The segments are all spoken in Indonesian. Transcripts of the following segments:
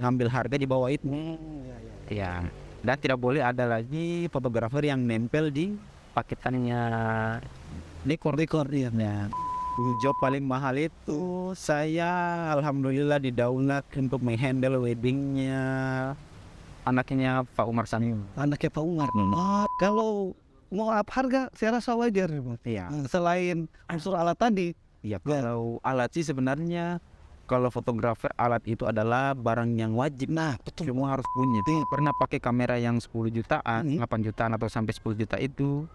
ngambil harga di bawah itu. Ya, Ya, dan tidak boleh ada lagi fotografer yang nempel di paketannya dekor. iya. Nah, job paling mahal itu saya alhamdulillah didaulat untuk menghandle weddingnya anaknya Pak Umar Sanyu. Anaknya Pak Umar. Kalau mau harga saya rasa wajar nih, Bang. Iya. Selain unsur alat tadi. Iya, kalau alat sih sebenarnya kalau fotografer alat itu adalah barang yang wajib. Nah, betul. Semua harus punya. Pernah pakai kamera yang 10 jutaan, 8 jutaan atau sampai 10 juta itu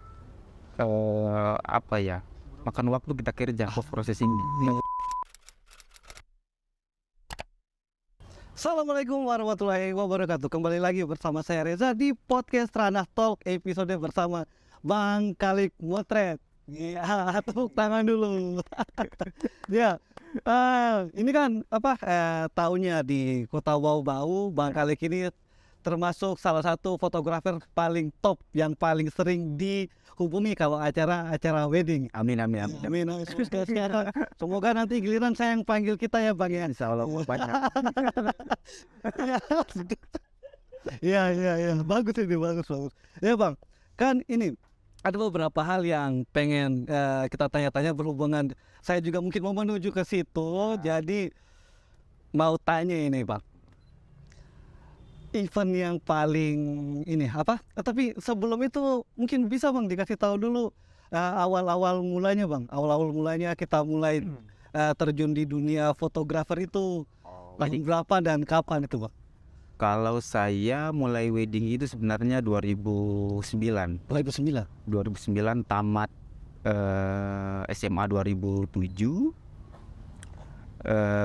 apa ya? Makan waktu kita kerja post processing. Assalamualaikum warahmatullahi wabarakatuh. Kembali lagi bersama saya Reza di podcast Ranah Talk episode bersama Bang Kalik Motret. Ya, tepuk tangan dulu. Ya, ini kan tahunnya di Kota Bau-Bau. Bang Kalik ini termasuk salah satu fotografer paling top yang paling sering dihubungi kalau acara wedding. Amin. Sekarang semoga nanti giliran saya yang panggil kita ya Bang ya. Insya Allah banyak. Ya, bagus ini, bagus. Ya Bang, kan ini ada beberapa hal yang pengen kita tanya-tanya berhubungan. Saya juga mungkin mau menuju ke situ, jadi mau tanya ini Bang. Event yang paling ini apa? Tapi sebelum itu mungkin bisa Bang dikasih tahu dulu awal-awal mulanya Bang. Awal-awal mulanya kita mulai terjun di dunia fotografer itu tahun berapa dan kapan itu Bang? Kalau saya mulai wedding itu sebenarnya 2009 tamat SMA 2007.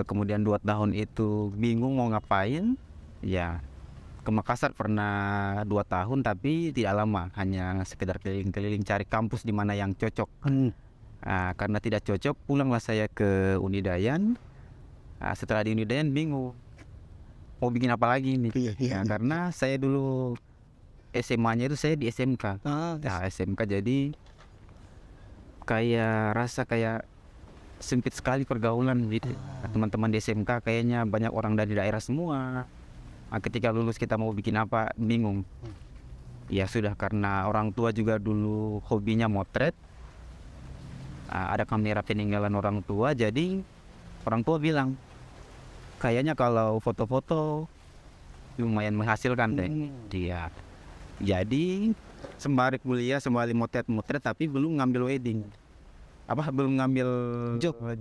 Kemudian 2 tahun itu bingung mau ngapain. Ya, ke Makassar pernah 2 tahun tapi tidak lama, hanya sekedar keliling-keliling cari kampus di mana yang cocok. Karena tidak cocok pulanglah saya ke Unidayan. Setelah di Unidayan bingung mau bikin apa lagi nih. Karena saya dulu SMA-nya itu saya di SMK. SMK jadi kayak rasa kayak sempit sekali pergaulan gitu. Teman-teman di SMK kayaknya banyak orang dari daerah semua. Ketika lulus kita mau bikin apa bingung. Ya sudah, karena orang tua juga dulu hobinya motret. Ada kamera peninggalan orang tua, jadi orang tua bilang kayaknya kalau foto-foto lumayan menghasilkan deh. Dia jadi sembari kuliah sembari motret tapi belum ngambil wedding. Belum ngambil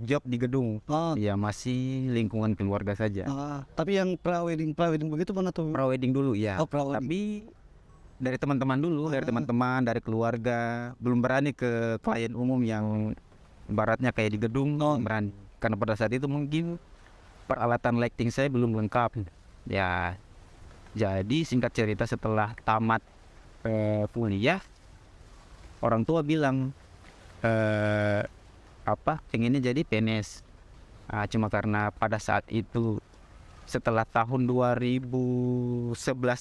job di gedung. Ya masih lingkungan keluarga saja. Tapi yang pra-wedding begitu mana tuh? Pra-wedding dulu ya. Tapi dari teman-teman dulu, dari keluarga. Belum berani ke klien umum yang baratnya kayak di gedung. Berani. Karena pada saat itu mungkin peralatan lighting saya belum lengkap. Ya, jadi singkat cerita setelah tamat kuliah, orang tua bilang pengennya jadi PNS. Cuma karena pada saat itu setelah tahun 2011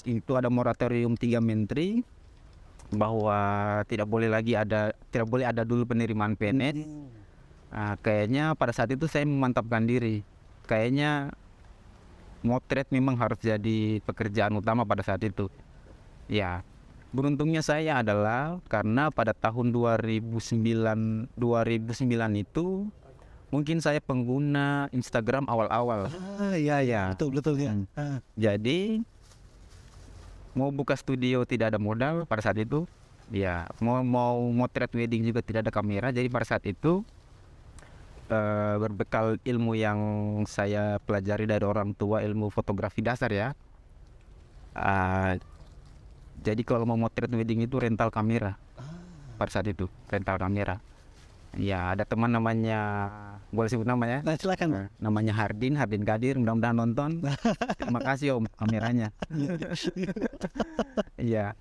itu ada moratorium 3 menteri bahwa tidak boleh ada dulu penerimaan PNS. Kayaknya pada saat itu saya memantapkan diri. Kayaknya motret memang harus jadi pekerjaan utama pada saat itu. Ya, beruntungnya saya adalah karena pada tahun 2009 itu mungkin saya pengguna Instagram awal-awal. Iya, betul ya. Jadi mau buka studio tidak ada modal pada saat itu. Ya, mau motret wedding juga tidak ada kamera. Jadi pada saat itu berbekal ilmu yang saya pelajari dari orang tua, ilmu fotografi dasar ya. Jadi kalau mau motret wedding itu rental kamera. Pada saat itu rental kamera. Ya, ada teman namanya, boleh sebut namanya? Nah, silakan. Namanya Hardin Kadir, mudah-mudahan nonton. Terima kasih Om kameranya. Iya.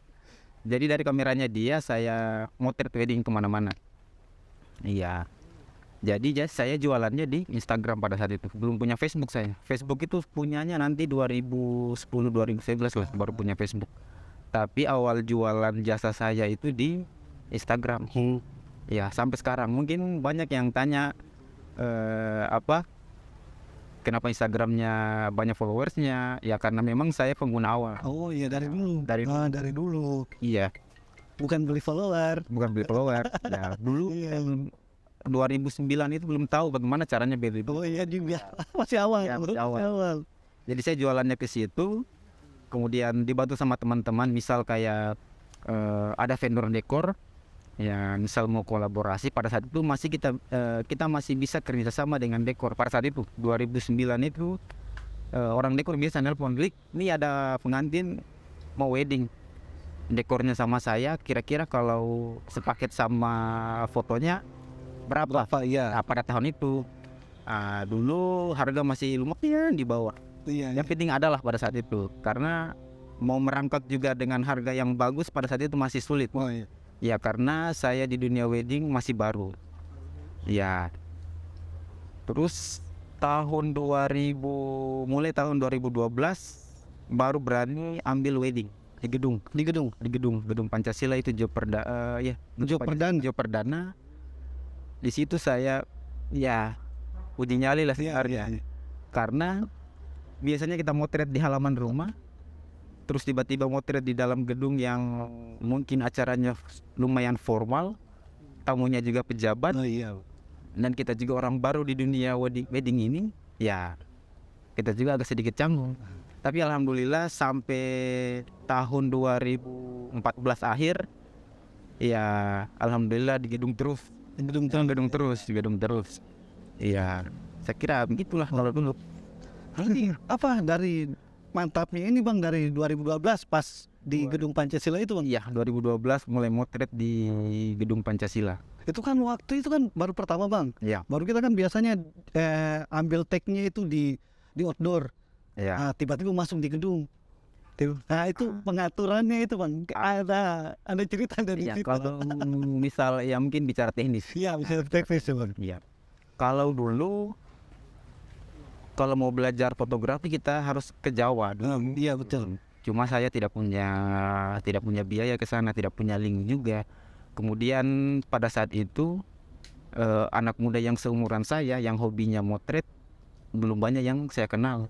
Jadi dari kameranya dia saya motret wedding kemana-mana. Iya. Jadi saya jualannya di Instagram pada saat itu. Belum punya Facebook saya. Facebook itu punyanya nanti 2010-2011 lah baru punya Facebook. Tapi awal jualan jasa saya itu di Instagram. Ya, sampai sekarang mungkin banyak yang tanya Kenapa Instagramnya banyak followersnya? Ya karena memang saya pengguna awal. Oh iya, dari dulu. Dari Dari dulu. Iya, Bukan beli follower. bukan beli follower. Ya dulu Iya. 2009 itu belum tahu bagaimana caranya beli. Oh iya juga. Masih awal. Iya, masih awal. Jadi saya jualannya ke situ, kemudian dibantu sama teman-teman. Misal kayak ada vendor dekor, ya misal mau kolaborasi. Pada saat itu masih kita masih bisa kerjasama dengan dekor. Pada saat itu 2009 itu orang dekor biasa nelpon, "Lik, ini ada pengantin mau wedding, dekornya sama saya. Kira-kira kalau sepaket sama fotonya berapa?" Berapa? Iya. Nah, pada tahun itu dulu harga masih lumayan di bawah. Iya. Yang penting adalah pada saat itu, karena mau merangkak juga dengan harga yang bagus pada saat itu masih sulit. Oh iya. Ya karena saya di dunia wedding masih baru. Ya. Terus mulai tahun 2012 baru berani ambil wedding di gedung. Di gedung. Di gedung Pancasila itu job perdana. Di situ saya ya uji nyali lah sebenarnya. Karena biasanya kita motret di halaman rumah, terus tiba-tiba motret di dalam gedung yang mungkin acaranya lumayan formal, tamunya juga pejabat, Oh iya. dan kita juga orang baru di dunia wedding ini, ya kita juga agak sedikit canggung. Tapi alhamdulillah sampai tahun 2014 akhir, ya alhamdulillah di gedung terus. Di gedung terus. Iya, saya kira begitulah kalau dulu. Berarti apa dari mantapnya ini Bang dari 2012 pas di gedung Pancasila itu Bang? Iya, 2012 mulai motret di gedung Pancasila. Itu kan waktu itu kan baru pertama Bang. Iya. Baru kita kan biasanya ambil take-nya itu di outdoor. Iya. Nah, tiba-tiba masuk di gedung. Nah, itu pengaturannya itu Bang. Ada cerita dari Ya, situ. kalau misal ya mungkin bicara teknis. Iya, bisa teknis ya Bang. Iya. Kalau dulu kalau mau belajar fotografi kita harus ke Jawa dulu. Iya betul. Cuma saya tidak punya biaya ke sana, tidak punya link juga. Kemudian pada saat itu anak muda yang seumuran saya yang hobinya motret belum banyak yang saya kenal.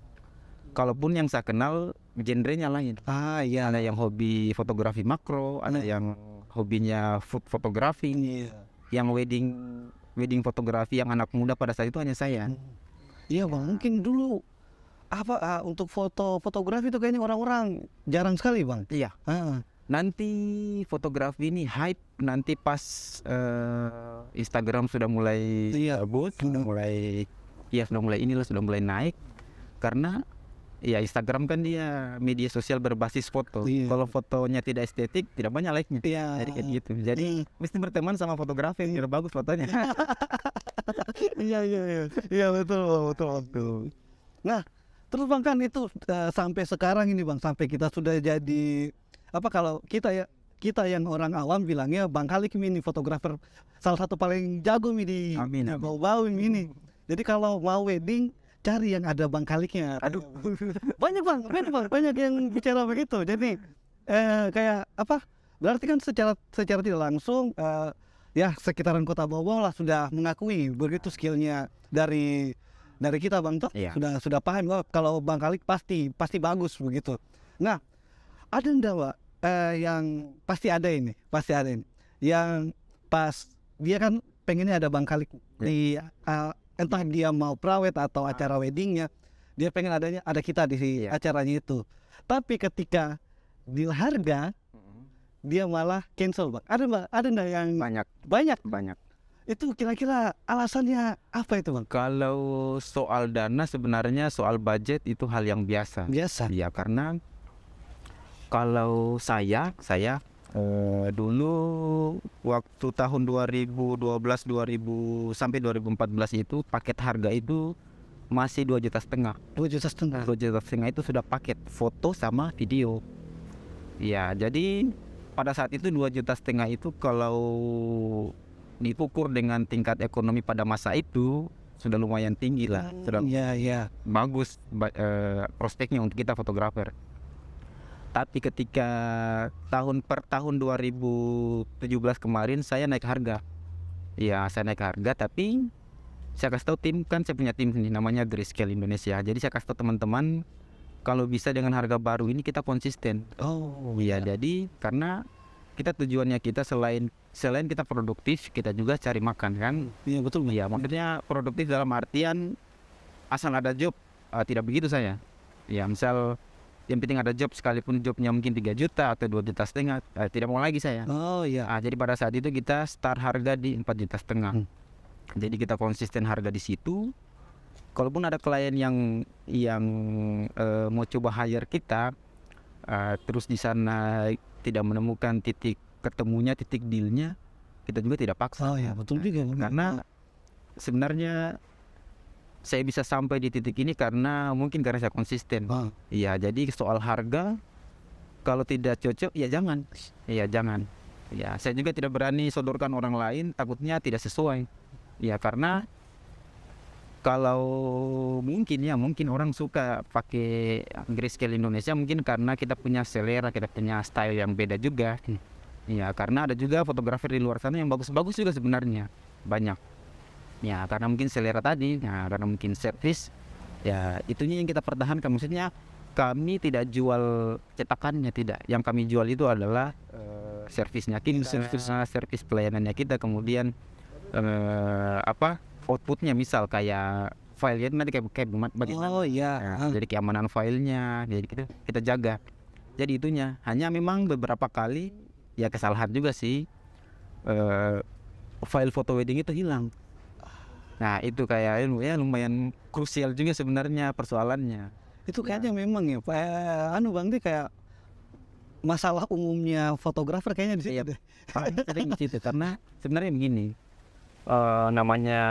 Kalaupun yang saya kenal genrenya lain. Ah iya. Ada yang hobi fotografi makro, ada yang hobinya food fotografi, Iya. yang wedding fotografi yang anak muda pada saat itu hanya saya. Iya Bang, mungkin dulu untuk fotografi itu kayaknya orang-orang jarang sekali Bang. Iya. Nanti fotografi ini hype nanti pas Instagram sudah mulai bagus, sudah mulai naik, karena ya Instagram kan dia media sosial berbasis foto. Iya. Kalau fotonya tidak estetik, tidak banyak like-nya. Iya. Jadi kayak gitu. Jadi mesti berteman sama fotografer biar bagus fotonya. Iya betul. Nah, terus Bang kan itu sampai sekarang ini Bang, sampai kita sudah jadi apa kalau kita yang orang awam bilangnya Bang Kalik ini fotografer salah satu paling jago nih di Amin. bau-bau ini. Jadi kalau mau wedding cari yang ada Bang Kaliknya. Aduh. banyak yang bicara begitu. Jadi kayak apa? Berarti kan secara tidak langsung ya sekitaran Kota Bau-Bau lah sudah mengakui begitu skillnya dari kita Bang Tok. Iya. Sudah paham bahwa kalau Bang Kalik pasti bagus begitu. Nah, ada enggak Pak yang pasti ada ini yang pas dia kan pengennya ada Bang Kalik di entah dia mau prawet atau acara weddingnya, dia pengen ada kita di acaranya itu. Tapi ketika deal harga, dia malah cancel Bang. Ada enggak yang banyak? Itu kira-kira alasannya apa itu Bang? Kalau soal dana sebenarnya soal budget itu hal yang biasa. Ya karena kalau saya dulu waktu tahun 2012 sampai 2014 itu paket harga itu masih 2,5 juta. 2,5 juta itu sudah paket foto sama video. Ya, jadi pada saat itu 2,5 juta itu kalau diukur dengan tingkat ekonomi pada masa itu sudah lumayan tinggi lah. Sudah bagus prospeknya untuk kita fotografer. Tapi ketika tahun 2017 kemarin saya naik harga. Ya, saya naik harga tapi saya kasih tahu tim, kan saya punya tim ini namanya Grayscale Indonesia. Jadi saya kasih tahu teman-teman kalau bisa dengan harga baru ini kita konsisten. Oh Iya, jadi karena kita tujuannya kita selain kita produktif, kita juga cari makan kan. iya betul Bang. Iya, maksudnya produktif dalam artian asal ada job, tidak begitu saya. Ya, misal yang penting ada job, sekalipun jobnya mungkin 3 juta atau 2,5 juta, tidak mau lagi saya. Oh iya. Jadi pada saat itu kita start harga di 4,5 juta. Jadi kita konsisten harga di situ. Kalaupun ada klien yang mau coba hire kita, terus di sana tidak menemukan titik dealnya, kita juga tidak paksa. Oh iya betul juga Bang. Karena sebenarnya saya bisa sampai di titik ini karena saya konsisten. Iya, jadi soal harga kalau tidak cocok ya jangan. Iya, jangan. Ya, saya juga tidak berani sodorkan orang lain, takutnya tidak sesuai. Ya, karena kalau mungkin orang suka pakai Grayscale Indonesia mungkin karena kita punya selera, kita punya style yang beda juga. Ya, karena ada juga fotografer di luar sana yang bagus-bagus juga sebenarnya, banyak. Ya, karena mungkin selera tadi, ya, karena mungkin servis, ya itunya yang kita pertahankan. Maksudnya kami tidak jual cetakannya, tidak. Yang kami jual itu adalah servisnya kita, servis pelayanannya kita, kemudian outputnya, misal kayak filenya nanti kayak bagaimana. Oh iya. Jadi keamanan filenya, jadi kita jaga. Jadi itunya, hanya memang beberapa kali ya kesalahan juga sih, file foto wedding itu hilang. Nah itu kayak ya lumayan krusial juga sebenarnya persoalannya. Itu kayaknya memang ya Bang Di, kayak masalah umumnya fotografer kayaknya di situ deh. Sering di situ karena sebenarnya begini, namanya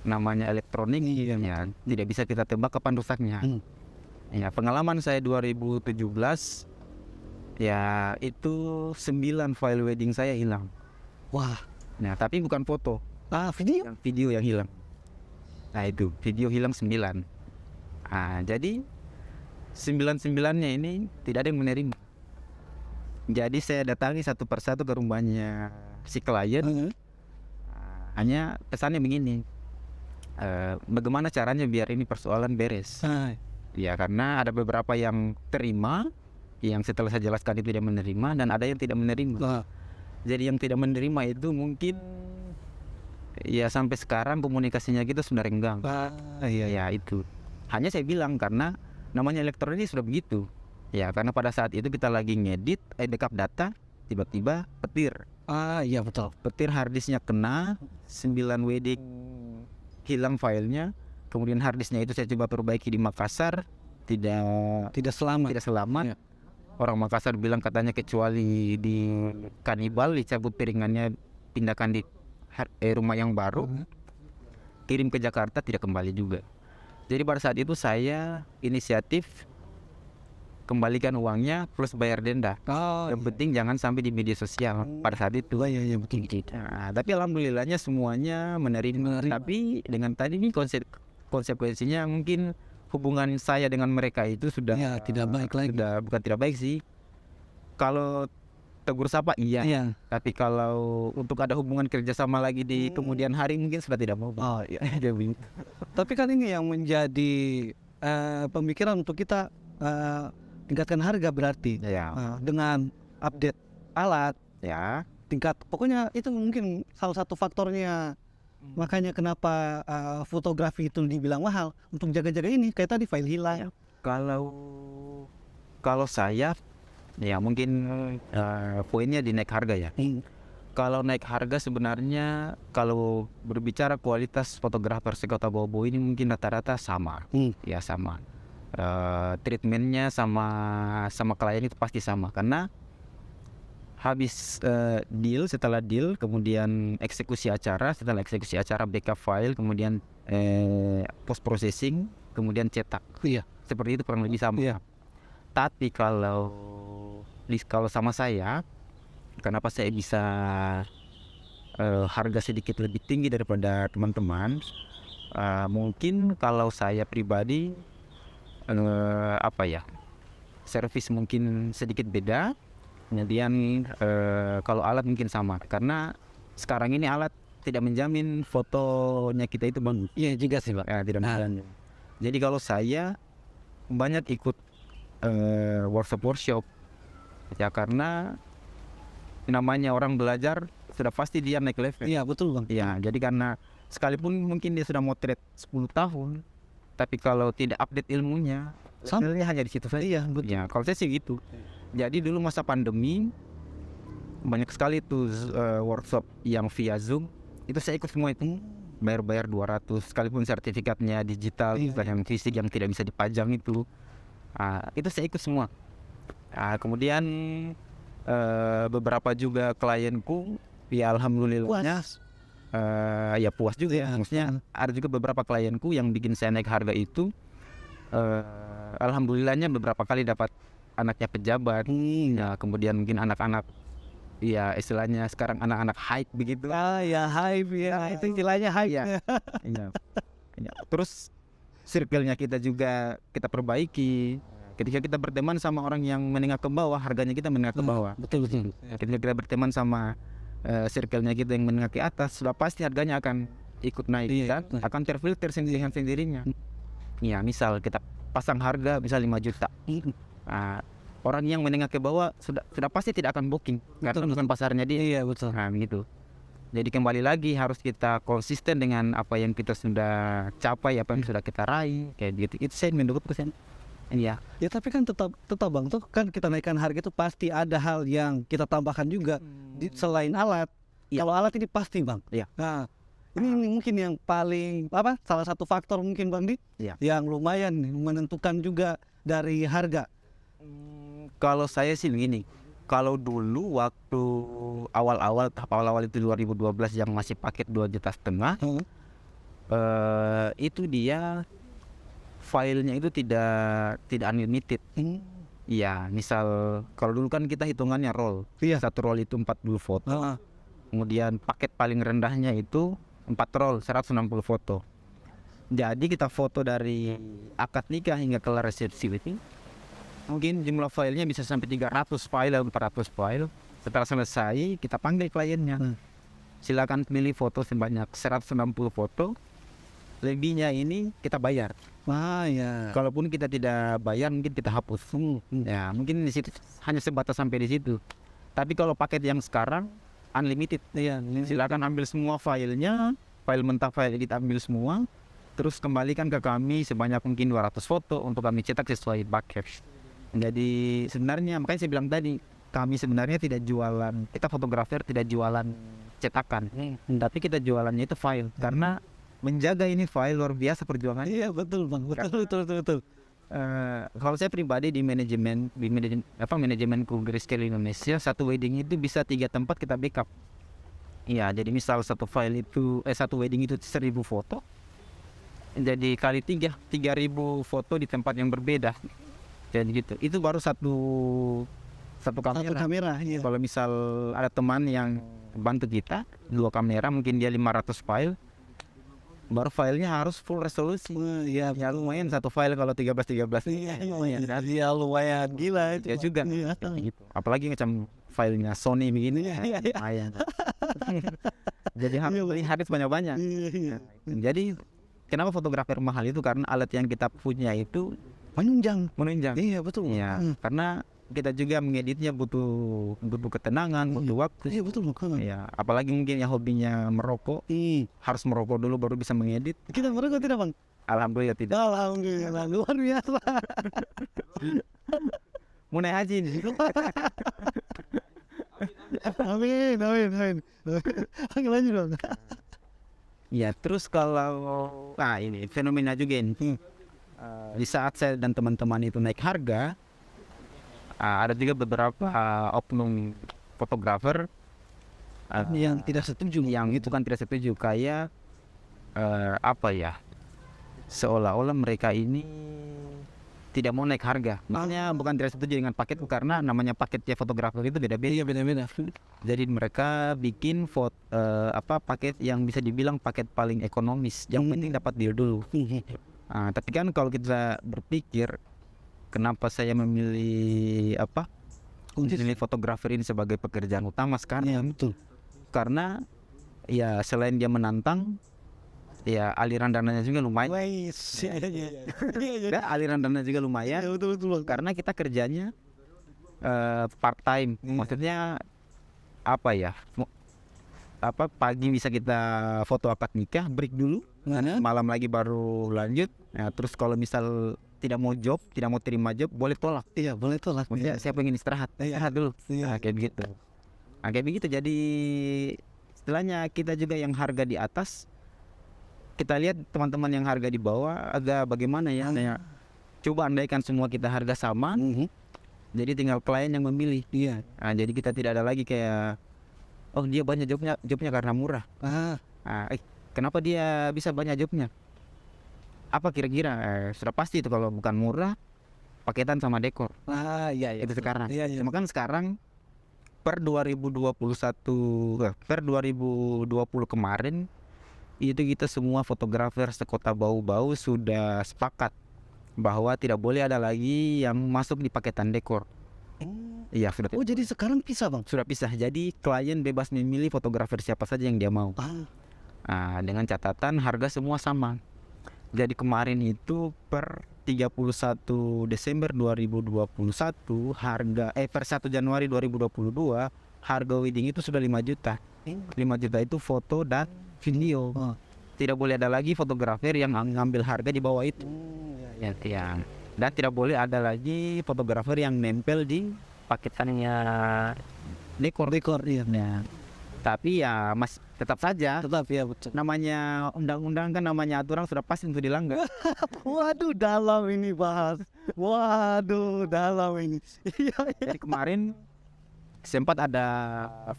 namanya elektronik, ya tidak bisa kita tebak kapan rusaknya. Ya, pengalaman saya 2017 ya itu 9 file wedding saya hilang. Wah. Nah tapi bukan foto, video yang hilang. Nah itu video hilang 9. Jadi 9-9-nya ini tidak ada yang menerima. Jadi saya datangi satu persatu ke rumahnya si klien. Hanya pesannya begini, bagaimana caranya biar ini persoalan beres. Ya karena ada beberapa yang terima, yang setelah saya jelaskan itu tidak menerima, dan ada yang tidak menerima. Jadi yang tidak menerima itu mungkin ya sampai sekarang komunikasinya kita sudah renggang. Ya itu. Hanya saya bilang karena namanya elektronik sudah begitu. Ya karena pada saat itu kita lagi ngedit, backup data, tiba-tiba petir. Iya betul. Petir harddisknya kena, 9 wedding hilang filenya. Kemudian harddisknya itu saya coba perbaiki di Makassar, tidak selamat. Orang Makassar bilang katanya kecuali di Kanibal dicabut piringannya, pindahkan di rumah yang baru, kirim ke Jakarta, tidak kembali juga. Jadi pada saat itu saya inisiatif kembalikan uangnya plus bayar denda. Yang penting jangan sampai di media sosial pada saat itu. Iya betul. Tapi alhamdulillahnya semuanya menerima. Tapi dengan tadi nih konsekuensinya mungkin hubungan saya dengan mereka itu sudah tidak baik lagi. Bukan tidak baik sih. Kalau tegur sapa iya. Tapi kalau untuk ada hubungan kerjasama lagi di kemudian hari mungkin sudah tidak mau. Tapi kan ini yang menjadi pemikiran untuk kita tingkatkan harga berarti. Dengan update alat, pokoknya itu mungkin salah satu faktornya. Makanya kenapa fotografi itu dibilang mahal untuk jaga-jaga ini, kayak tadi file hilang. Kalau saya ya mungkin poinnya di naik harga ya. Kalau naik harga sebenarnya kalau berbicara kualitas fotografer sekota Bobo ini mungkin rata-rata sama. Ya sama. Treatmentnya sama klien itu pasti sama, karena habis setelah deal kemudian eksekusi acara, setelah eksekusi acara backup file, kemudian post processing, kemudian cetak. Seperti itu kurang lebih sama. Tapi kalau sama saya, kenapa saya bisa harga sedikit lebih tinggi daripada teman-teman? Mungkin kalau saya pribadi servis mungkin sedikit beda. Kemudian kalau alat mungkin sama, karena sekarang ini alat tidak menjamin fotonya kita itu bagus. Iya juga sih, Bang. Ya, tidak Nah. menjamin. Jadi kalau saya banyak ikut workshop ya, karena namanya orang belajar sudah pasti dia naik level. Iya, betul, Bang. Ya, jadi karena sekalipun mungkin dia sudah motret 10 tahun, tapi kalau tidak update ilmunya, levelnya hanya di situ saja. Iya, betul. Ya, kalau saya sih gitu. Jadi dulu masa pandemi banyak sekali tuh workshop yang via Zoom, itu saya ikut semua itu. Bayar 200, sekalipun sertifikatnya digital, Iya. yang fisik yang tidak bisa dipajang itu. Itu saya ikut semua. Kemudian beberapa juga klienku, ya alhamdulillahnya ya puas juga ya. Maksudnya ada juga beberapa klienku yang bikin saya naik harga itu, alhamdulillahnya beberapa kali dapat anaknya pejabat. Ya, kemudian mungkin anak-anak, ya istilahnya sekarang anak-anak hype begitu. Ya hype ya, itu istilahnya hype. Iya. Ya. Terus circle-nya kita juga kita perbaiki. Ketika kita berteman sama orang yang menengah ke bawah, harganya kita menengah ke bawah. Betul. Ketika kita berteman sama circle-nya kita yang menengah ke atas, sudah pasti harganya akan ikut naik. Iya, Dan akan terfilter dengan sendirinya. Ya, misal kita pasang harga misal 5 juta. Orang yang menengah ke bawah sudah pasti tidak akan booking karena bukan pasarnya dia. Iya, betul. Gitu. Jadi kembali lagi harus kita konsisten dengan apa yang kita sudah capai, apa yang sudah kita raih, kayak gitu. Itu saya menurutku sih. Iya. Ya tapi kan tetap Bang, tuh kan kita naikkan harga itu pasti ada hal yang kita tambahkan juga selain alat. Iya. Kalau alat ini pasti, Bang. Iya. Nah, ini mungkin yang paling salah satu faktor mungkin, Bang Di, Iya. yang lumayan menentukan juga dari harga. Kalau saya sih begini, kalau dulu waktu tahap awal-awal itu 2012 yang masih paket 2,5 juta, itu dia filenya itu tidak unlimited. Iya, misal kalau dulu kan kita hitungannya roll. Iya. Satu roll itu 40 foto. Kemudian paket paling rendahnya itu 4 roll 160 foto. Jadi kita foto dari akad nikah hingga kelar resepsi itu, mungkin jumlah filenya bisa sampai 300 file atau 400 file. Setelah selesai kita panggil kliennya. Silakan pilih foto sebanyak 160 foto. Lebihnya ini kita bayar. Ya. Kalaupun kita tidak bayar mungkin kita hapus. Ya, mungkin di situ hanya sebatas sampai di situ. Tapi kalau paket yang sekarang unlimited. Iya. Silakan ambil semua filenya, file mentah, file edit ambil semua. Terus kembalikan ke kami sebanyak mungkin 200 foto untuk kami cetak sesuai bucket. Jadi sebenarnya makanya saya bilang tadi, kami sebenarnya tidak jualan, kita fotografer tidak jualan cetakan, tapi kita jualannya itu file. Karena menjaga ini file luar biasa perjuangannya. Iya, betul, Bang. Betul. Kalau saya pribadi di manajemen Grayscale Indonesia, satu wedding itu bisa 3 tempat kita backup. Iya, jadi misal satu wedding itu 1.000 foto. Jadi kali 3.000 foto di tempat yang berbeda. Jadi gitu. Itu baru satu kamera. Iya. Kalau misal ada teman yang bantu kita 2 kamera, mungkin dia 500 file, baru filenya harus full resolusi. Ya lumayan satu file kalau 13. Iya, lumayan gila itu. Ya juga. Gitu. Apalagi macam filenya Sony begini. Lumayan. Jadi harus banyak-banyak. Jadi kenapa fotografer mahal itu karena alat yang kita punya itu menunjang. Iya, betul. Iya, karena kita juga mengeditnya butuh ketenangan, butuh waktu. Iya, betul. Ya, apalagi mungkin yang hobinya merokok, harus merokok dulu baru bisa mengedit. Kita merokok tidak, Bang? Alhamdulillah tidak. Alhamdulillah, luar biasa. Mau naik haji nih. Amin. Lanjut, Bang. Ya, terus kalau ini fenomena juga ini. Di saat saya dan teman-teman itu naik harga, ada juga beberapa oknum fotografer yang tidak setuju, tidak setuju, kayak seolah-olah mereka ini tidak mau naik harga. Makanya bukan tidak setuju dengan paketku, karena namanya paketnya fotografer itu beda-beda. Iya, beda-beda. Jadi mereka bikin paket yang bisa dibilang paket paling ekonomis, yang penting dapat deal dulu. Tapi kan kalau kita berpikir, kenapa saya memilih fotografer ini sebagai pekerjaan utama sekarang? Iya, betul. Karena ya selain dia menantang, ya aliran dananya juga lumayan. Wais, iya. Dan aliran dana juga lumayan. Iya, betul Bang. Karena kita kerjanya part time. Maksudnya apa ya? Pagi bisa kita foto akad nikah, break dulu, Mana? malam lagi baru lanjut. Nah, terus kalau misal tidak mau terima job, boleh tolak. Iya, boleh tolak. Maksudnya saya pengen istirahat, istirahat dulu. Iya. Nah, kayak begitu. Nah, kayak begitu. Jadi istilahnya kita juga yang harga di atas, kita lihat teman-teman yang harga di bawah agak bagaimana ya. Nah, coba andaikan semua kita harga sama, jadi tinggal klien yang memilih. Iya. Nah, jadi kita tidak ada lagi kayak, oh dia banyak jobnya karena murah. Ah, Kenapa dia bisa banyak jobnya? Apa kira-kira? Sudah pasti itu kalau bukan murah, paketan sama dekor. iya. Itu sekarang. Iya. Cuma kan sekarang per 2020 kemarin itu kita semua fotografer sekota Bau-Bau sudah sepakat bahwa tidak boleh ada lagi yang masuk di paketan dekor. Iya, sudah. Oh, jadi sekarang pisah, Bang? Sudah pisah. Jadi klien bebas memilih fotografer siapa saja yang dia mau. Dengan catatan harga semua sama. Jadi kemarin itu per 31 Desember 2021 per 1 Januari 2022 harga wedding itu sudah 5 juta. 5 juta itu foto dan video. Tidak boleh ada lagi fotografer yang ngambil harga di bawah itu. Ya. Dan tidak boleh ada lagi fotografer yang nempel di paketannya dekor, iya. Tapi ya tetap saja. Tetap ya, betul. Namanya undang-undang kan, namanya aturan sudah pasti untuk dilanggar. Waduh, dalam ini bahas. Waduh, dalam ini. Jadi kemarin sempat ada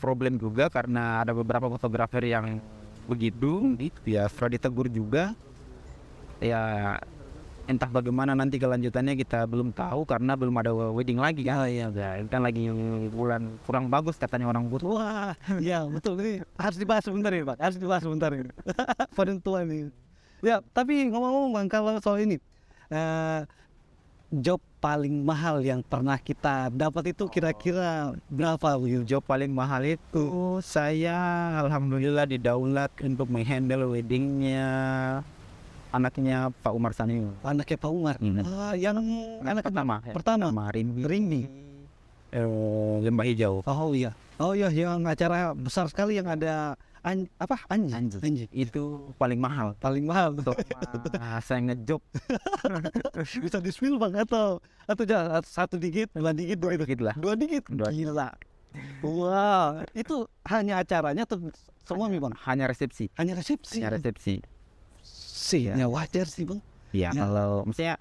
problem juga karena ada beberapa fotografer yang begitu, ya sudah ditegur juga. Ya entah bagaimana nanti kelanjutannya kita belum tahu karena belum ada wedding lagi kan. Iya. Kan lagi bulan kurang bagus katanya orang butuh. Wah, iya betul, ini harus dibahas sebentar ini, Pak. Harus dibahas sebentar ini. Penentuan ini. Ya, tapi ngomong-ngomong Bang, kalau soal ini, job paling mahal yang pernah kita dapat itu kira-kira berapa begitu? Job paling mahal itu saya alhamdulillah didaulat untuk menghandle weddingnya anaknya Pak Umar Sanio. Anaknya Pak Umar. Yang anak pertama. Ringni. Lembah Hijau. Oh iya, yang acara besar sekali yang ada Anji. Itu paling mahal. Saya ngejob. Bisa di-spill Bang atau jangan, 1 digit, 2 digit, 2 Dikit lah. 2 digit. Gila. Wow, itu hanya acaranya atau semua nih Bang? Hanya resepsi. Hanya resepsi. Ya wajar sih Bang. Ya, kalau misalnya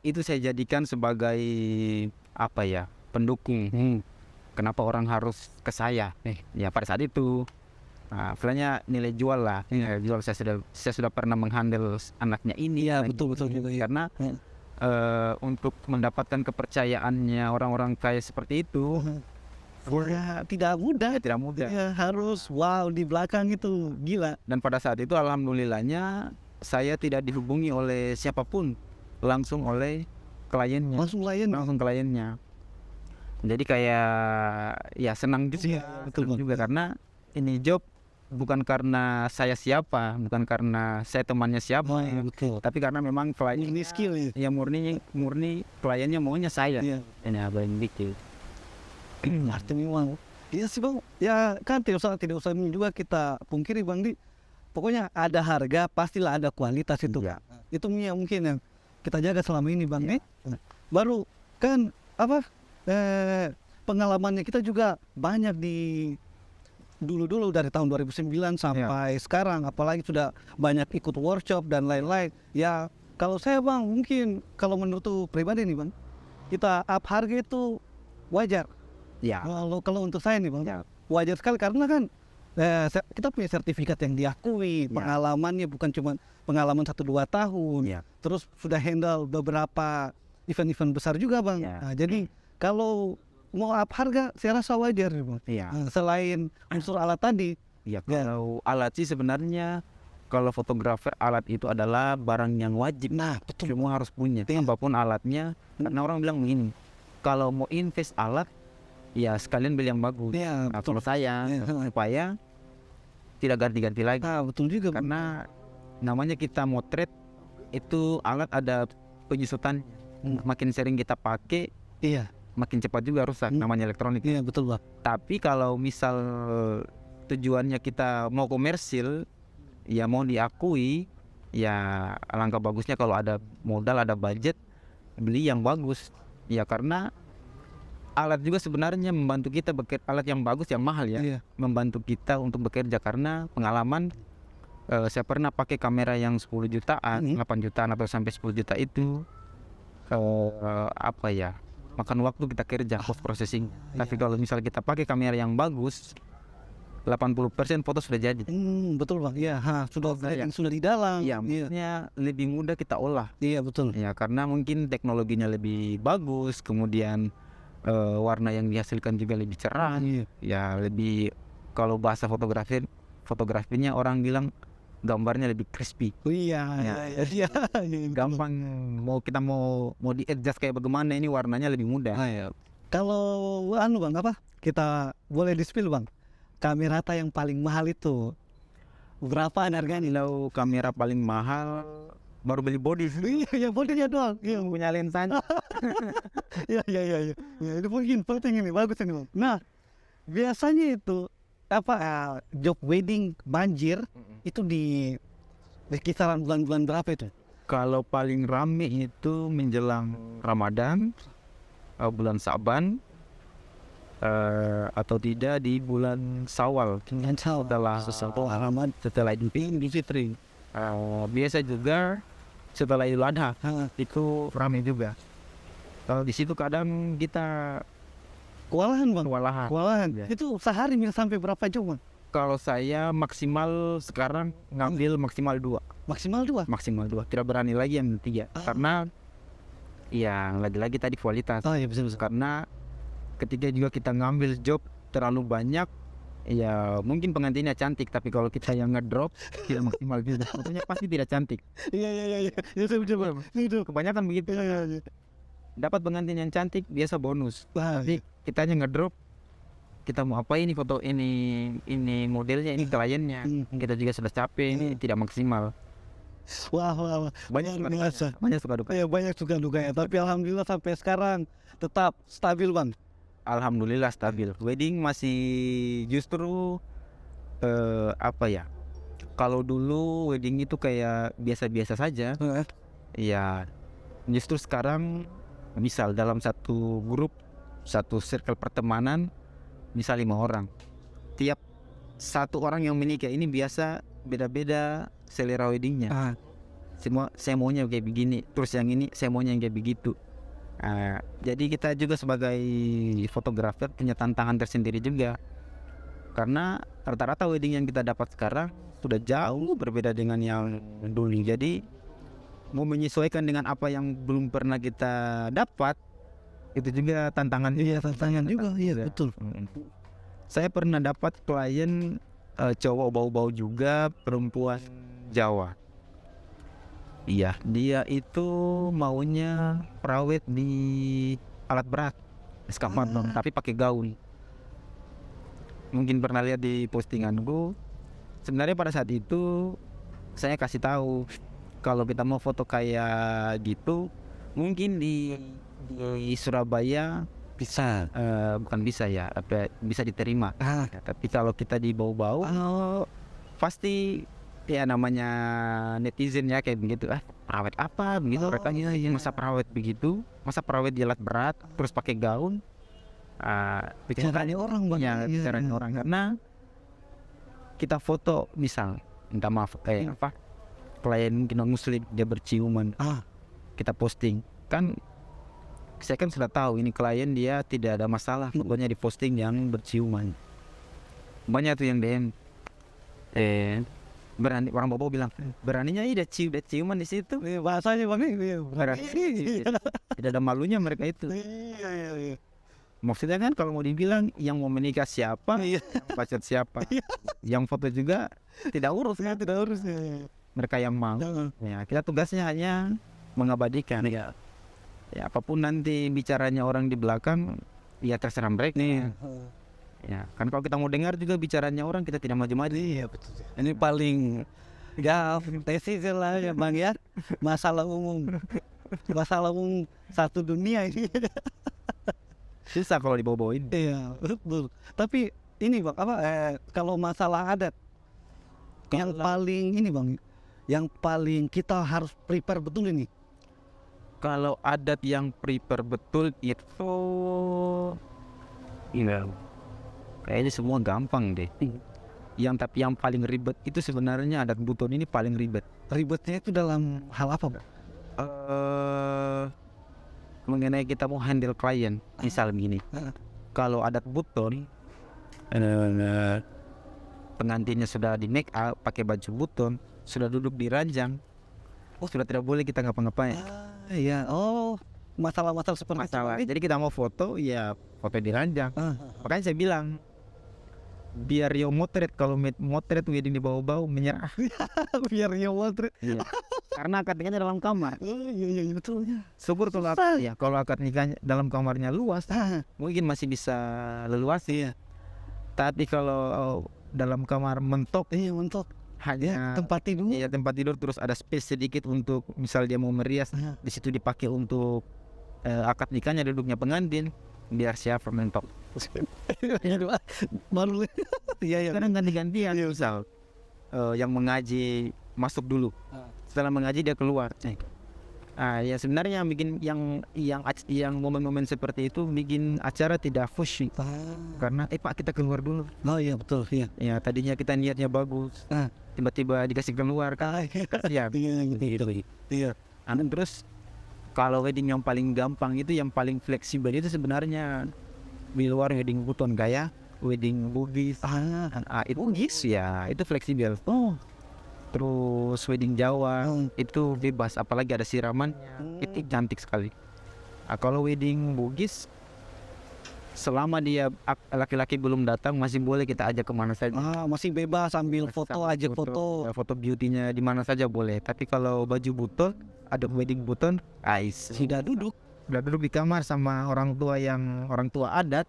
itu saya jadikan sebagai pendukung. Kenapa orang harus ke saya? Ya pada saat itu, istilahnya nilai jual lah. Jual saya sudah pernah menghandle anaknya ini. Iya betul juga. Karena untuk mendapatkan kepercayaannya orang-orang kaya seperti itu, tidak mudah. tidak mudah. Ya, harus di belakang itu gila. Dan pada saat itu alhamdulillahnya saya tidak dihubungi oleh siapapun, langsung oleh kliennya. Langsung kliennya. Jadi kayak ya senang juga. Betul juga karena ini job bukan karena saya siapa, bukan karena saya temannya siapa, betul. tapi karena memang klien Ini skill ya murni kliennya maunya saya. Iya. Ini apa yang bikin. Artinya memang iya sih Bang, ya kan tidak usah ini juga kita pungkiri Bang pokoknya ada harga pastilah ada kualitas itu. Ya. Itu mungkin yang kita jaga selama ini Bang. Baru kan pengalamannya kita juga banyak di dulu dari tahun 2009 sampai sekarang, apalagi sudah banyak ikut workshop dan lain-lain. Ya kalau saya Bang, mungkin kalau menurut pribadi nih Bang, kita up harga itu wajar. Ya. Kalau untuk saya nih Bang, wajar sekali karena kan kita punya sertifikat yang diakui, pengalamannya bukan cuma pengalaman 1-2 tahun, terus sudah handle beberapa event-event besar juga Bang. Nah, jadi kalau mau up harga saya rasa wajar nih Bang. Selain unsur alat tadi. Kalau alat sih sebenarnya kalau fotografer alat itu adalah barang yang wajib. Nah betul. Semua harus punya. Apapun alatnya. Karena orang bilang begini, kalau mau invest alat, ya sekalian beli yang bagus. Kalau saya supaya tidak ganti-ganti lagi. Betul juga Bang. Karena namanya kita motret itu alat ada penyusutan. Makin sering kita pakai, Iya, makin cepat juga rusak. Namanya elektronik. iya betul Bang. Tapi kalau misal tujuannya kita mau komersil, ya mau diakui, ya alangkah bagusnya kalau ada modal, ada budget, beli yang bagus. Ya karena alat juga sebenarnya membantu kita alat yang bagus, yang mahal ya, Iya. membantu kita untuk bekerja. Karena pengalaman, saya pernah pakai kamera yang 10 jutaan, 8 jutaan atau sampai 10 juta itu apa ya, makan waktu kita kerja post processing. Tapi kalau misal kita pakai kamera yang bagus, 80% foto sudah jadi. Betul Bang. Iya, sudah Iya. sudah di dalam. Iya, maksudnya lebih mudah kita olah. Iya betul. Ya karena mungkin teknologinya lebih bagus, kemudian warna yang dihasilkan juga lebih cerah. Iya. Ya lebih, kalau bahasa fotografinya orang bilang gambarnya lebih crispy. Iya. Gampang kita mau di adjust kayak bagaimana, ini warnanya lebih mudah. Iya. Kalau Bang, apa? Kita boleh di-spill Bang. Kamera yang paling mahal itu berapa harganya? Kalau kamera paling mahal baru beli body. Iya, bodinya doang. Iya, Punya lensa. iya. Ya, itu mungkin penting ini, bagus ini Bang. Nah, biasanya itu job wedding banjir itu di kisaran bulan-bulan berapa itu? Kalau paling rame itu menjelang Ramadan, bulan Sa'ban, atau tidak di bulan Syawal, setelah Idul Fitri. Biasa juga setelah Idul Adha, itu rame juga. Kalau di situ kadang kita Kewalahan Bang. kewalahan. Ya. Itu sehari bisa sampai berapa jam Bang? Kalau saya maksimal sekarang ngambil maksimal 2. Maksimal 2. Tidak berani lagi yang 3. Karena ya lagi-lagi tadi kualitas. Iya betul. Karena ketika juga kita ngambil job terlalu banyak, ya mungkin pengantinnya cantik, tapi kalau kita yang ngedrop tidak maksimal juga, fotonya pasti tidak cantik. Iya. Itu betul. Itu. Kebanyakan begitu. Iya. Dapat pengantin yang cantik biasa bonus. Tapi kita hanya ngedrop, kita mau apa ini foto ini modelnya, ini kliennya, kita juga sudah capek, ini tidak maksimal. Wah. Banyak suka duka. Iya, banyak suka dukanya. Tapi alhamdulillah sampai sekarang tetap stabil Bang. Alhamdulillah stabil. Wedding masih justru apa ya? Kalau dulu wedding itu kayak biasa-biasa saja. Ya justru sekarang misal dalam satu grup, satu circle pertemanan, misal 5 orang. Tiap satu orang yang menikah ini biasa beda-beda selera weddingnya. Semua saya maunya kayak begini, terus yang ini saya maunya yang kayak begitu. Jadi kita juga sebagai fotografer punya tantangan tersendiri juga, karena rata-rata wedding yang kita dapat sekarang sudah jauh berbeda dengan yang dulu. Jadi mau menyesuaikan dengan apa yang belum pernah kita dapat, itu juga tantangan. Iya, tantangan juga. Iya, betul. Saya pernah dapat klien cowok bau-bau juga, perempuan Jawa. Iya, dia itu maunya perawat di alat berat, eskavator, tapi pakai gaun. Mungkin pernah lihat di postinganku. Sebenarnya pada saat itu saya kasih tahu kalau kita mau foto kayak gitu, mungkin di Surabaya Bisa. bukan bisa ya, bisa diterima. Tapi kalau kita di bau-bau, pasti ya namanya netizen ya kayak begitu, perawat apa begitu, mereka masa perawat begitu, masa perawat di alat berat terus pakai gaun. Bicaranya orang Bang. Ya, bicaranya orang, karena kita foto misal, minta maaf klien mungkin non muslim, dia berciuman, kita posting kan, saya kan sudah tahu ini klien dia tidak ada masalah, fotonya di posting yang berciuman. Banyak tuh yang DM, berani, orang bobo bilang beraninya dia ciuman di situ. Bahasanya Bang. Tidak ada malunya mereka itu. Iya. Maksudnya kan kalau mau dibilang yang mau menikah siapa, pacar siapa, yang foto juga tidak urus kan, mereka yang mau. Ya, kita tugasnya hanya mengabadikan. Ya apapun nanti bicaranya orang di belakang, ya terserah mereka. Ya, kan kalau kita mau dengar juga bicaranya orang kita tidak maju-maju. Iya betul. Ini paling tesis lah ya Bang ya. Masalah umum satu dunia ini. Susah kalau dibawa-bawain. Iya betul. Tapi ini Bang kalau masalah adat yang paling ini Bang, yang paling kita harus prepare betul ini. Kalau adat yang prepare betul itu, iya, kayaknya semua gampang deh. Tapi yang paling ribet itu sebenarnya adat buton ini paling ribet. Ribetnya itu dalam hal apa Bang? Mengenai kita mau handle klien, misal begini. Kalau adat buton, pengantinnya sudah di make up, pakai baju buton, sudah duduk di ranjang, sudah tidak boleh kita ngapa-ngapain. Iya. Oh, masalah-masalah seperti Masalah. itu. Jadi kita mau foto, ya foto di ranjang. Makanya saya bilang, biar yo motret, kalau motret wedding di bawah-bawah menyerah. Biar ya motret. Iya. Karena akad nikahnya dalam kamar. Oh iya betul ya. Syukur kalau akad nikahnya dalam kamarnya luas, mungkin masih bisa leluasa. Iya. Tapi kalau dalam kamar mentok, Mentok. hanya Tempat tidur. iya, tempat tidur, terus ada space sedikit untuk misal dia mau merias, di situ dipakai untuk akad nikahnya, duduknya pengantin, biar siapa mentok. Baru iya. Kadang ganti-gantian, misal yang mengaji masuk dulu, setelah mengaji dia keluar. Ya sebenarnya yang bikin yang momen-momen seperti itu bikin acara tidak khusyuk, karena Pak kita keluar dulu. Oh iya betul iya. Ya tadinya kita niatnya bagus, tiba-tiba dikasih keluar kan. Ya Iya. terus kalau wedding yang paling gampang itu, yang paling fleksibel itu sebenarnya di luar wedding buton kayak wedding bugis. Itu bugis ya, itu fleksibel. Terus wedding Jawa itu bebas, apalagi ada siramannya, itu cantik sekali. Kalau wedding bugis, selama dia laki-laki belum datang masih boleh kita ajak kemana saja. Masih bebas ambil foto, ajak foto. Foto beauty-nya di mana saja boleh. Tapi kalau baju buton, ada wedding buton, Sudah duduk. udah duduk di kamar sama orang tua adat.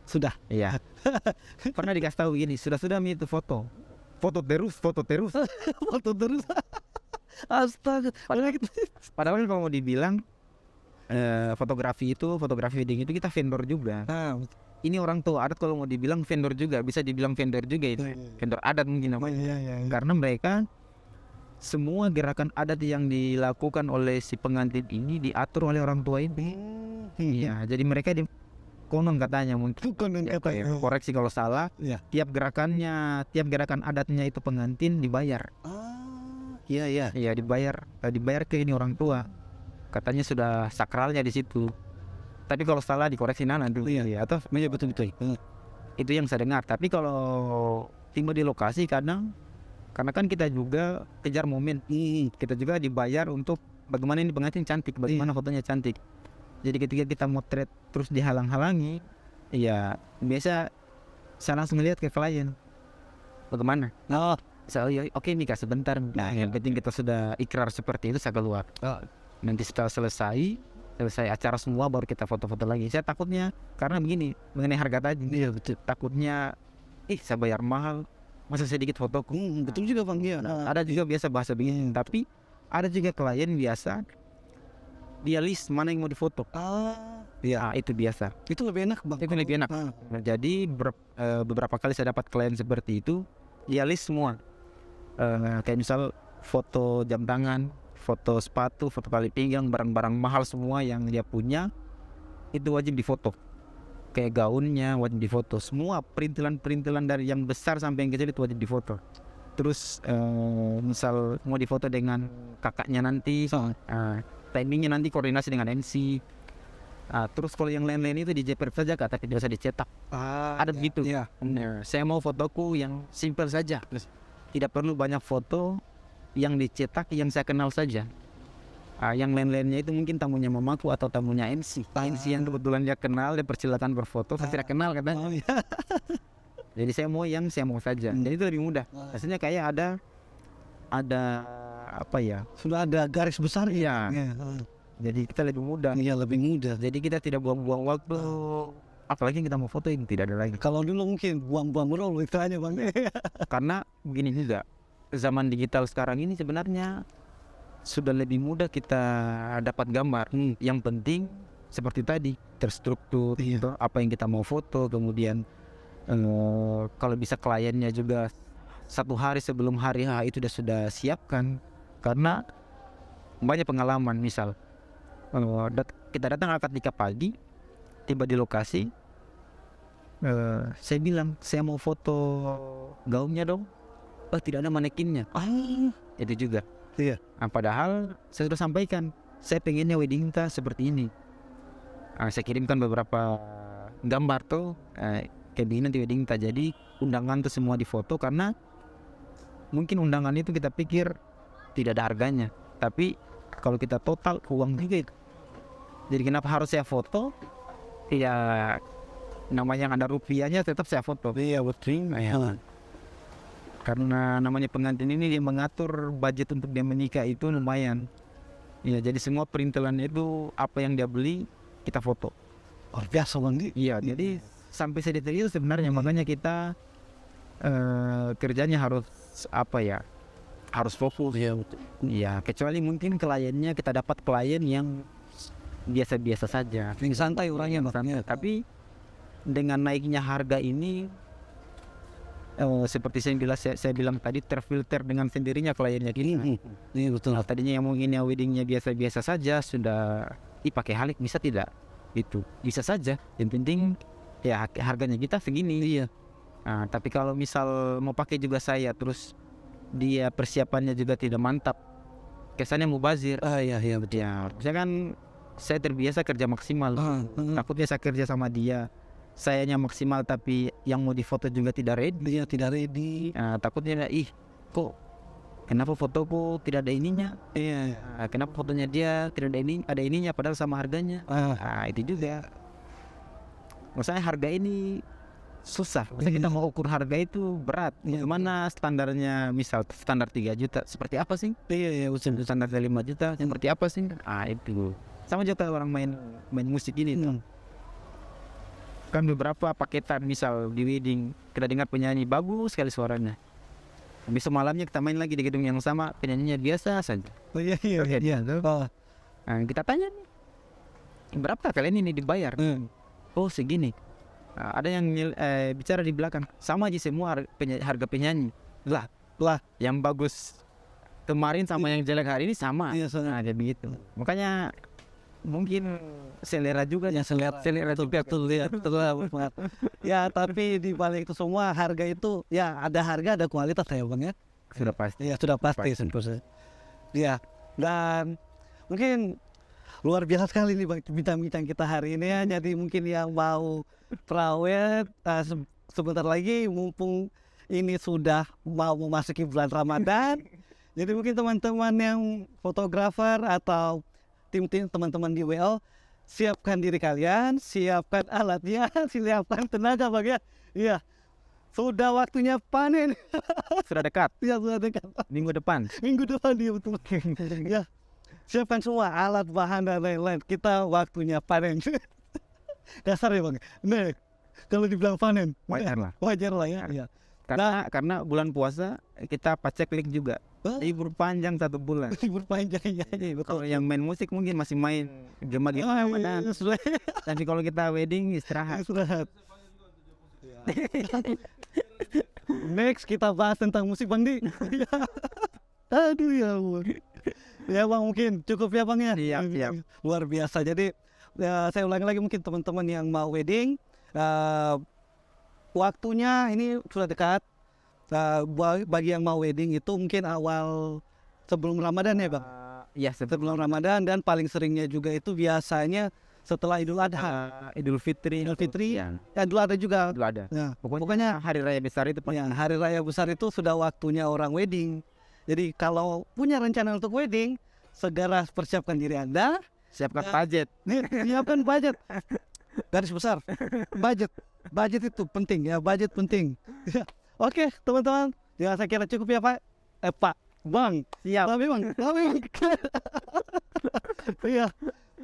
Sudah. Iya. Pernah dikasih tahu gini, sudah itu foto terus. Foto terus. Astaga. Padahal kalau mau dibilang fotografi wedding itu kita vendor juga. Ini orang tua adat kalau mau dibilang vendor juga, bisa dibilang vendor juga itu. Vendor adat mungkin namanya. Iya. Karena mereka semua gerakan adat yang dilakukan oleh si pengantin ini diatur oleh orang tua ini. Iya, jadi mereka konon katanya, mungkin koreksi kalau salah, tiap gerakan adatnya itu pengantin dibayar. Iya. Iya, dibayar ke ini orang tua. Katanya sudah sakralnya di situ. Tapi kalau salah dikoreksi nanti. Iya. Atau betul. Itu yang saya dengar. Tapi kalau tiba di lokasi karena kan kita juga kejar momen. Kita juga dibayar untuk bagaimana ini pengantin cantik, bagaimana fotonya cantik. Jadi ketika kita motret terus dihalang-halangi, ya biasa saya langsung lihat ke klien, bagaimana? Oke Mika sebentar. Nah, yang penting kita sudah ikrar seperti itu, saya keluar. Nanti setelah selesai acara semua baru kita foto-foto lagi. Saya takutnya karena begini, mengenai harga tadi. Iya betul. Takutnya, saya bayar mahal, masa sedikit fotoku. Betul juga Bang. Iya. Ada juga biasa bahasa begini, tapi ada juga klien biasa dia list mana yang mau difoto. Itu biasa. Itu lebih enak Bang. Itu lebih enak. Jadi beberapa kali saya dapat klien seperti itu, dia list semua. Kayak misal foto jam tangan, foto sepatu, foto tali pinggang, barang-barang mahal semua yang dia punya itu wajib difoto. Kayak gaunnya wajib difoto. Semua perintilan dari yang besar sampai yang kecil itu wajib difoto. Terus misal mau difoto dengan kakaknya nanti, timingnya nanti koordinasi dengan MC. Terus kalau yang lain-lain itu di JPEG saja, tapi tidak usah dicetak. Ada begitu. Saya mau fotoku yang simple saja. Tidak perlu banyak foto yang dicetak, yang saya kenal saja. Yang lain-lainnya itu mungkin tamunya mamaku atau tamunya MC. MC yang kebetulan dia kenal, dia persilakan berfoto. Saya tidak kenal katanya. Jadi saya mau yang saya mau saja. Jadi itu lebih mudah. Rasanya kayak ada apa ya? Sudah ada garis besar. Iya. Jadi kita lebih mudah. Iya lebih mudah. Jadi kita tidak buang-buang waktu apalagi yang kita mau foto ini tidak ada lagi. Kalau dulu mungkin buang-buang rol itu aja bang. Karena begini juga, zaman digital sekarang ini sebenarnya sudah lebih mudah kita dapat gambar. Yang penting seperti tadi terstruktur, Iya. gitu, apa yang kita mau foto, kemudian kalau bisa kliennya juga 1 hari sebelum hari H itu sudah siapkan. Karena banyak pengalaman, misal kita datang akad nikah pagi, tiba di lokasi, saya bilang saya mau foto gaunnya dong, tidak ada manekinnya. Itu juga. Iya. Padahal saya sudah sampaikan saya pengennya wedding ta seperti ini. Saya kirimkan beberapa gambar tuh kayak begini nanti wedding ta. Jadi undangan tuh semua difoto, karena mungkin undangan itu kita pikir tidak ada harganya, tapi kalau kita total uang juga itu. Jadi kenapa harus saya foto? Ya namanya yang ada rupiahnya tetap saya foto. Iya betul. Karena namanya pengantin ini dia mengatur budget untuk dia menikah itu lumayan. Ya, jadi semua perintilannya itu apa yang dia beli kita foto. Luar biasa bang. Iya, jadi sampai sedetail itu sebenarnya. Makanya kita kerjanya harus harus fokus. Iya betul. Ya, kecuali mungkin kliennya kita dapat klien yang biasa-biasa saja. Yang santai orangnya bang. Tapi dengan naiknya harga ini, seperti saya bilang tadi, terfilter dengan sendirinya kliennya kita. Iya betul. Tadinya yang mungkin ya weddingnya biasa-biasa saja, sudah pakai halik bisa tidak? Itu bisa saja. Yang penting ya harganya kita segini. Iya. Tapi kalau misal mau pakai juga saya, terus dia persiapannya juga tidak mantap, kesannya mubazir. Iya betul. Ya, saya kan saya terbiasa kerja maksimal. Takutnya saya kerja sama dia, sayanya maksimal tapi yang mau difoto juga tidak ready. Dia tidak ready. Takutnya kok kenapa fotoku tidak ada ininya? Iya. Kenapa fotonya dia tidak ada ininya padahal sama harganya? Itu juga. Maksudnya harga ini susah. Maksudnya kita mau ukur harga itu berat. Gimana standarnya? Misal standar 3 juta seperti apa sih? Iya betul. Standar 5 juta seperti apa sih? Itu. Sama juga orang main musik ini tuh. Kan beberapa paketan, misal di wedding kita dengar penyanyi bagus sekali suaranya, besok malamnya kita main lagi di gedung yang sama, penyanyinya biasa saja. Iya. Kita tanya nih, berapa kalian ini dibayar? Oh segini. Ada yang bicara di belakang, sama aja semua harga penyanyi. Lah yang bagus kemarin sama yang jelek hari ini sama. Iya, Jadi begitu. Makanya mungkin selera juga ya, selera juga. Betul ya, betul banget. Ya, tapi di balik itu semua harga itu ya ada harga ada kualitas ya bang ya. Sudah pasti. Ya sudah pasti. Ya, dan mungkin luar biasa sekali nih bang bintang-bintang kita hari ini ya. Jadi mungkin yang mau prawet sebentar lagi, mumpung ini sudah mau memasuki bulan Ramadan. Jadi mungkin teman-teman yang fotografer atau tim-tim teman-teman di WL, siapkan diri kalian, siapkan alatnya, siapkan tenaga bang ya. Iya, sudah waktunya panen. Sudah dekat. Ya sudah dekat. Minggu depan dia betul. Ya, siapkan semua alat, bahan dan lain-lain. Kita waktunya panen. Dasar ya bang. Nih, kalau dibilang panen, wajar lah ya. Iya. Karena bulan puasa kita paceklik juga. Libur panjang 1 bulan. Libur panjang ya. Kalau yang main musik mungkin masih main gema. Tapi kalau kita wedding istirahat. Next kita bahas tentang musik bang Di. Aduh ya bang. Ya bang mungkin cukup ya bang ya. Siap. Luar biasa. Jadi saya ulangi lagi, mungkin teman-teman yang mau wedding, waktunya ini sudah dekat. Bagi yang mau wedding itu mungkin awal sebelum Ramadan ya bang. Iya, sebelum Ramadan, dan paling seringnya juga itu biasanya setelah Idul Adha, Idul Fitri ya. Idul Adha juga. Idul Adha. Nah, pokoknya hari raya besar itu. Ya, hari raya besar itu sudah waktunya orang wedding. Jadi kalau punya rencana untuk wedding, segera persiapkan diri Anda. Siapkan budget. Siapkan budget. Garis besar. Budget itu penting ya, budget penting. Oke, teman-teman. Ya saya kira cukup ya Pak. Pak, Bang. Siap. Tapi Bang. Iya.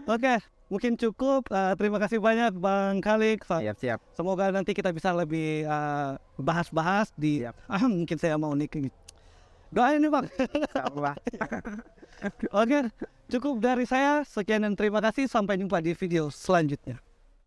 Oke, mungkin cukup. Terima kasih banyak Bang Khalik. Siap. Semoga nanti kita bisa lebih bahas-bahas di mungkin saya mau nikah. Doain nih Bang. Oke, cukup dari saya. Sekian dan terima kasih. Sampai jumpa di video selanjutnya.